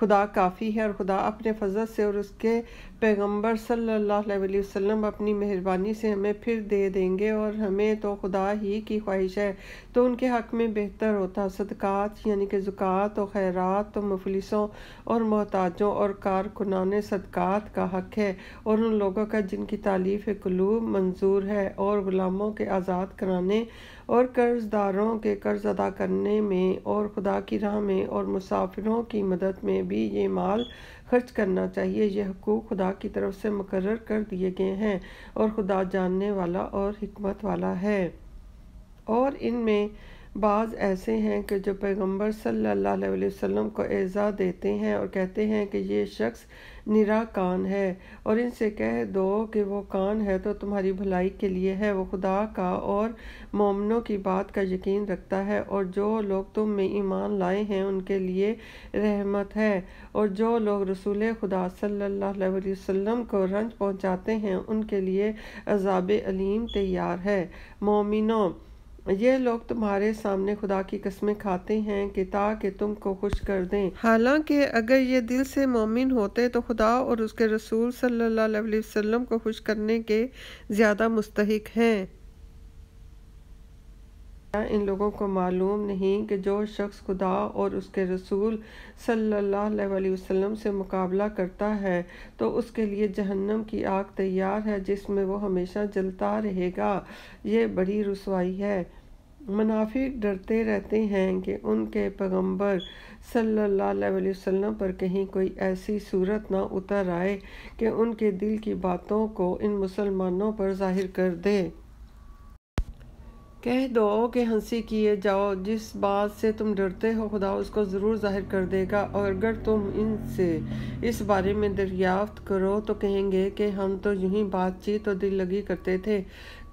خدا کافی ہے، اور خدا اپنے فضل سے اور اس کے پیغمبر صلی اللہ علیہ وسلم اپنی مہربانی سے ہمیں پھر دے دیں گے، اور ہمیں تو خدا ہی کی خواہش ہے تو ان کے حق میں بہتر ہوتا۔ صدقات یعنی کہ زکوٰۃ و خیرات تو مفلسوں اور محتاجوں اور کارکنان صدقات کا حق ہے، اور ان لوگوں کا جن کی تالیف قلوب منظور ہے، اور غلاموں کے آزاد کرانے اور قرض داروں کے قرض ادا کرنے میں اور خدا کی راہ میں اور مسافروں کی مدد میں بھی یہ مال خرچ کرنا چاہیے۔ یہ حقوق خدا کی طرف سے مقرر کر دیے گئے ہیں، اور خدا جاننے والا اور حکمت والا ہے۔ اور ان میں بعض ایسے ہیں کہ جو پیغمبر صلی اللہ علیہ وسلم کو ایذا دیتے ہیں اور کہتے ہیں کہ یہ شخص نرا کان ہے، اور ان سے کہہ دو کہ وہ کان ہے تو تمہاری بھلائی کے لیے ہے، وہ خدا کا اور مومنوں کی بات کا یقین رکھتا ہے، اور جو لوگ تم میں ایمان لائے ہیں ان کے لیے رحمت ہے، اور جو لوگ رسول خدا صلی اللہ علیہ وسلم کو رنج پہنچاتے ہیں ان کے لیے عذاب علیم تیار ہے۔ مومنوں، یہ لوگ تمہارے سامنے خدا کی قسمیں کھاتے ہیں کہ تاکہ تم کو خوش کر دیں، حالانکہ اگر یہ دل سے مومن ہوتے تو خدا اور اس کے رسول صلی اللہ علیہ وسلم کو خوش کرنے کے زیادہ مستحق ہیں۔ کیا ان لوگوں کو معلوم نہیں کہ جو شخص خدا اور اس کے رسول صلی اللہ علیہ وسلم سے مقابلہ کرتا ہے تو اس کے لیے جہنم کی آگ تیار ہے جس میں وہ ہمیشہ جلتا رہے گا، یہ بڑی رسوائی ہے۔ منافق ڈرتے رہتے ہیں کہ ان کے پیغمبر صلی اللہ علیہ وسلم پر کہیں کوئی ایسی صورت نہ اتر آئے کہ ان کے دل کی باتوں کو ان مسلمانوں پر ظاہر کر دے۔ کہہ دو کہ ہنسی کیے جاؤ، جس بات سے تم ڈرتے ہو خدا اس کو ضرور ظاہر کر دے گا، اور اگر تم ان سے اس بارے میں دریافت کرو تو کہیں گے کہ ہم تو یوں ہی بات چیت اور دل لگی کرتے تھے۔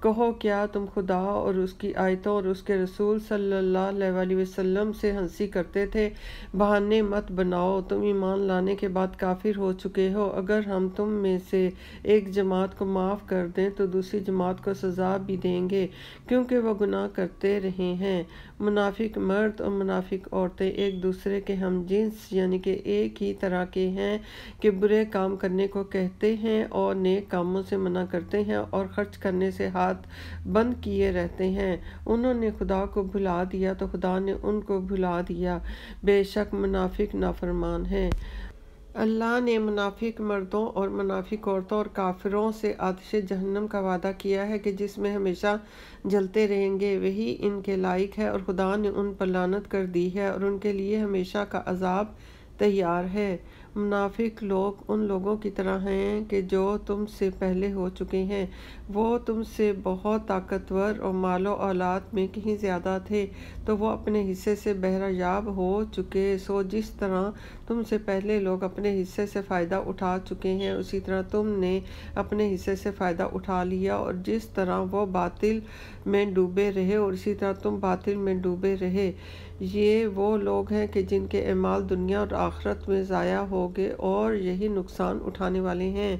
کہو کیا تم خدا اور اس کی آیتوں اور اس کے رسول صلی اللہ علیہ وسلم سے ہنسی کرتے تھے؟ بہانے مت بناؤ، تم ایمان لانے کے بعد کافر ہو چکے ہو۔ اگر ہم تم میں سے ایک جماعت کو معاف کر دیں تو دوسری جماعت کو سزا بھی دیں گے، کیونکہ وہ گناہ کرتے رہے ہیں۔ منافق مرد اور منافق عورتیں ایک دوسرے کے ہم جنس یعنی کہ ایک ہی طرح کے ہیں کہ برے کام کرنے کو کہتے ہیں اور نیک کاموں سے منع کرتے ہیں اور خرچ کرنے سے ہاتھ بند کیے رہتے ہیں۔ انہوں نے خدا کو بھلا دیا تو خدا نے ان کو بھلا دیا، بے شک منافق نافرمان ہیں۔ اللہ نے منافق مردوں اور منافق عورتوں اور کافروں سے آتش جہنم کا وعدہ کیا ہے کہ جس میں ہمیشہ جلتے رہیں گے، وہی ان کے لائق ہے، اور خدا نے ان پر لعنت کر دی ہے اور ان کے لیے ہمیشہ کا عذاب تیار ہے۔ منافق لوگ ان لوگوں کی طرح ہیں کہ جو تم سے پہلے ہو چکے ہیں، وہ تم سے بہت طاقتور اور مال و اولاد میں کہیں زیادہ تھے تو وہ اپنے حصے سے بہرہ یاب ہو چکے، سو جس طرح تم سے پہلے لوگ اپنے حصے سے فائدہ اٹھا چکے ہیں اسی طرح تم نے اپنے حصے سے فائدہ اٹھا لیا، اور جس طرح وہ باطل میں ڈوبے رہے اور اسی طرح تم باطل میں ڈوبے رہے۔ یہ وہ لوگ ہیں کہ جن کے اعمال دنیا اور آخرت میں ضائع ہو گئے اور یہی نقصان اٹھانے والے ہیں۔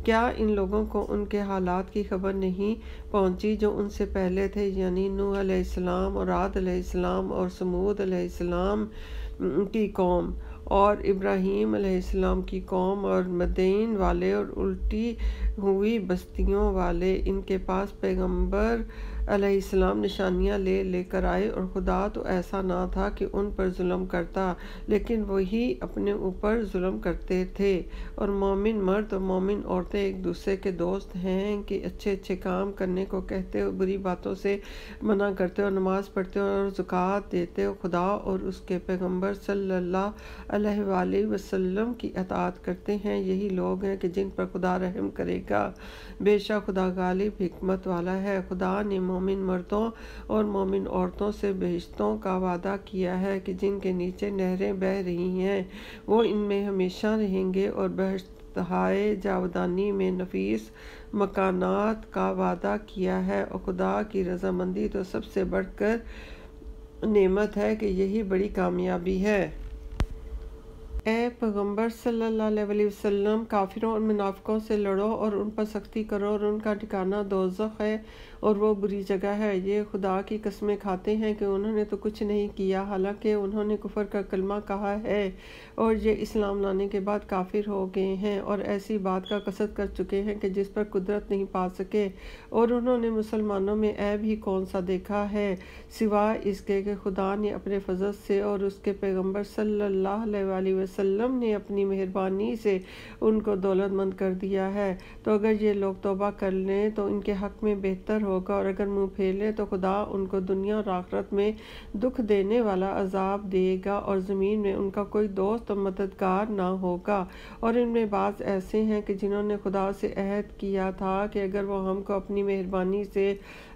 کیا ان لوگوں کو ان کے حالات کی خبر نہیں پہنچی جو ان سے پہلے تھے، یعنی نوح علیہ السلام اور عاد علیہ السلام اور سمود علیہ السلام کی قوم اور ابراہیم علیہ السلام کی قوم اور مدین والے اور الٹی ہوئی بستیوں والے؟ ان کے پاس پیغمبر علیہ السلام نشانیاں لے لے کر آئے، اور خدا تو ایسا نہ تھا کہ ان پر ظلم کرتا، لیکن وہی اپنے اوپر ظلم کرتے تھے۔ اور مومن مرد اور مومن عورتیں ایک دوسرے کے دوست ہیں کہ اچھے اچھے کام کرنے کو کہتے اور بری باتوں سے منع کرتے اور نماز پڑھتے اور زکوٰۃ دیتے اور خدا اور اس کے پیغمبر صلی اللہ علیہ وآلہ وسلم کی اطاعت کرتے ہیں۔ یہی لوگ ہیں کہ جن پر خدا رحم کرے گا، بے شک خدا غالب حکمت والا ہے۔ خدا نے مومن مردوں اور مومن عورتوں سے بہشتوں کا وعدہ کیا ہے کہ جن کے نیچے نہریں بہہ رہی ہیں، وہ ان میں ہمیشہ رہیں گے، اور بہشتہائے جاودانی میں نفیس مکانات کا وعدہ کیا ہے، اور خدا کی رضامندی تو سب سے بڑھ کر نعمت ہے کہ یہی بڑی کامیابی ہے۔ اے پیغمبر صلی اللہ علیہ وسلم، کافروں اور منافقوں سے لڑو اور ان پر سختی کرو، اور ان کا ٹھکانہ دوزخ ہے اور وہ بری جگہ ہے۔ یہ خدا کی قسمیں کھاتے ہیں کہ انہوں نے تو کچھ نہیں کیا، حالانکہ انہوں نے کفر کا کلمہ کہا ہے اور یہ اسلام لانے کے بعد کافر ہو گئے ہیں اور ایسی بات کا قصد کر چکے ہیں کہ جس پر قدرت نہیں پا سکے، اور انہوں نے مسلمانوں میں عیب ہی کون سا دیکھا ہے سوائے اس کے کہ خدا نے اپنے فضل سے اور اس کے پیغمبر صلی اللہ علیہ وسلم نے اپنی مہربانی سے ان کو دولت مند کر دیا ہے۔ تو اگر یہ لوگ توبہ کر لیں تو ان کے حق میں بہتر ہوگا، اور اگر منہ پھیر لیں تو خدا ان کو دنیا اور آخرت میں دکھ دینے والا عذاب دے گا، اور زمین میں ان کا کوئی دوست اور مددگار نہ ہوگا۔ اور ان میں بعض ایسے ہیں کہ جنہوں نے خدا سے عہد کیا تھا کہ اگر وہ ہم کو اپنی مہربانی سے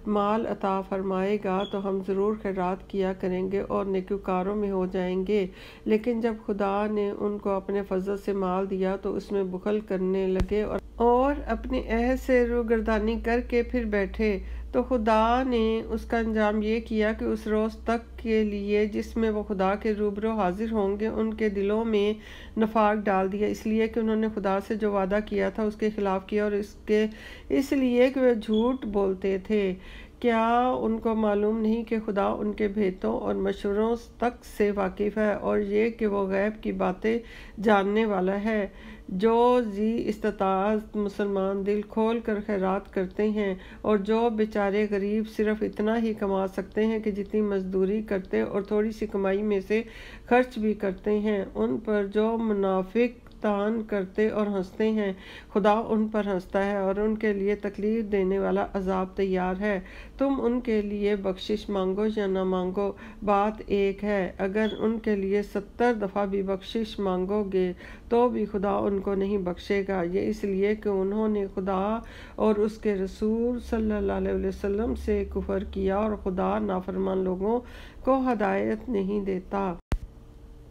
مال عطا فرمائے گا تو ہم ضرور خیرات کیا کریں گے اور نیکوکاروں میں ہو جائیں گے، لیکن جب خدا نے ان کو اپنے فضل سے مال دیا تو اس میں بخل کرنے لگے اور اپنے عہد سے روگردانی کر کے پھر بیٹھے۔ تو خدا نے اس کا انجام یہ کیا کہ اس روز تک کے لیے جس میں وہ خدا کے روبرو حاضر ہوں گے ان کے دلوں میں نفاق ڈال دیا، اس لیے کہ انہوں نے خدا سے جو وعدہ کیا تھا اس کے خلاف کیا، اور اس لیے کہ وہ جھوٹ بولتے تھے۔ کیا ان کو معلوم نہیں کہ خدا ان کے بھیتوں اور مشوروں تک سے واقف ہے، اور یہ کہ وہ غیب کی باتیں جاننے والا ہے؟ جو ذی استطاعت مسلمان دل کھول کر خیرات کرتے ہیں، اور جو بیچارے غریب صرف اتنا ہی کما سکتے ہیں کہ جتنی مزدوری کرتے اور تھوڑی سی کمائی میں سے خرچ بھی کرتے ہیں، ان پر جو منافق تان کرتے اور ہنستے ہیں، خدا ان پر ہنستا ہے اور ان کے لیے تکلیف دینے والا عذاب تیار ہے۔ تم ان کے لیے بخشش مانگو یا نہ مانگو، بات ایک ہے۔ اگر ان کے لیے 70 دفعہ بھی بخشش مانگو گے تو بھی خدا ان کو نہیں بخشے گا، یہ اس لیے کہ انہوں نے خدا اور اس کے رسول صلی اللہ علیہ وسلم سے کفر کیا، اور خدا نافرمان لوگوں کو ہدایت نہیں دیتا۔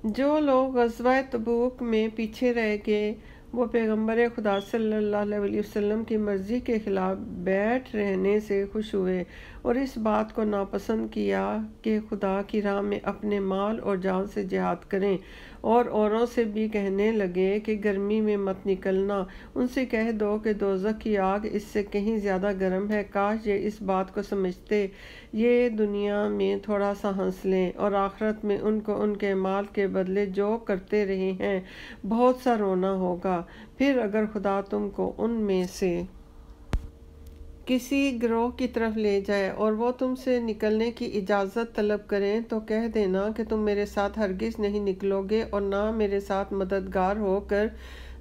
جو لوگ غزوہ تبوک میں پیچھے رہ گئے وہ پیغمبر خدا صلی اللہ علیہ وسلم کی مرضی کے خلاف بیٹھ رہنے سے خوش ہوئے اور اس بات کو ناپسند کیا کہ خدا کی راہ میں اپنے مال اور جان سے جہاد کریں، اور اوروں سے بھی کہنے لگے کہ گرمی میں مت نکلنا۔ ان سے کہہ دو کہ دوزخ کی آگ اس سے کہیں زیادہ گرم ہے، کاش یہ اس بات کو سمجھتے۔ یہ دنیا میں تھوڑا سا ہنس لیں اور آخرت میں ان کو ان کے مال کے بدلے جو کرتے رہے ہیں بہت سا رونا ہوگا۔ پھر اگر خدا تم کو ان میں سے کسی گروہ کی طرف لے جائے اور وہ تم سے نکلنے کی اجازت طلب کریں تو کہہ دینا کہ تم میرے ساتھ ہرگز نہیں نکلو گے اور نہ میرے ساتھ مددگار ہو کر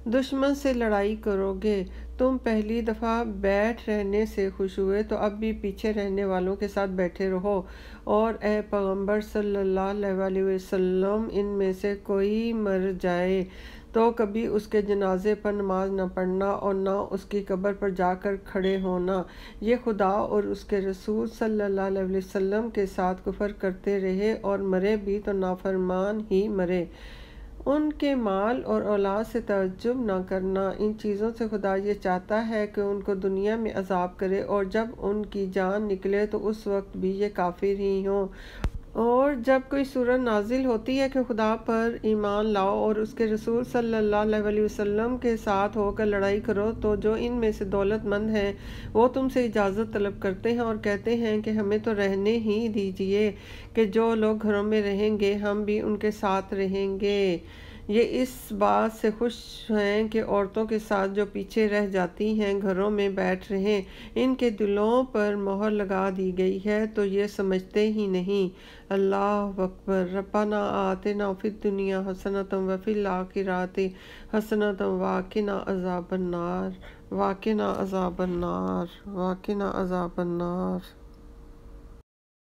دشمن سے لڑائی کرو گے۔ تم پہلی دفعہ بیٹھ رہنے سے خوش ہوئے تو اب بھی پیچھے رہنے والوں کے ساتھ بیٹھے رہو، اور اے پیغمبر صلی اللہ علیہ وسلم، ان میں سے کوئی مر جائے تو کبھی اس کے جنازے پر نماز نہ پڑھنا اور نہ اس کی قبر پر جا کر کھڑے ہونا۔ یہ خدا اور اس کے رسول صلی اللہ علیہ وسلم کے ساتھ کفر کرتے رہے اور مرے بھی تو نافرمان ہی مرے۔ ان کے مال اور اولاد سے تعجب نہ کرنا، ان چیزوں سے خدا یہ چاہتا ہے کہ ان کو دنیا میں عذاب کرے اور جب ان کی جان نکلے تو اس وقت بھی یہ کافر ہی ہوں۔ اور جب کوئی سورت نازل ہوتی ہے کہ خدا پر ایمان لاؤ اور اس کے رسول صلی اللہ علیہ وسلم کے ساتھ ہو کر لڑائی کرو، تو جو ان میں سے دولت مند ہیں وہ تم سے اجازت طلب کرتے ہیں اور کہتے ہیں کہ ہمیں تو رہنے ہی دیجیے، کہ جو لوگ گھروں میں رہیں گے ہم بھی ان کے ساتھ رہیں گے۔ یہ اس بات سے خوش ہیں کہ عورتوں کے ساتھ جو پیچھے رہ جاتی ہیں گھروں میں بیٹھ رہیں، ان کے دلوں پر مہر لگا دی گئی ہے تو یہ سمجھتے ہی نہیں۔ اللہ اکبر۔ ربنا آتنا فی الدنیا حسنۃ وفی الآخرۃ حسنۃ وقنا عذاب النار، وقنا عذاب النار، وقنا عذاب النار۔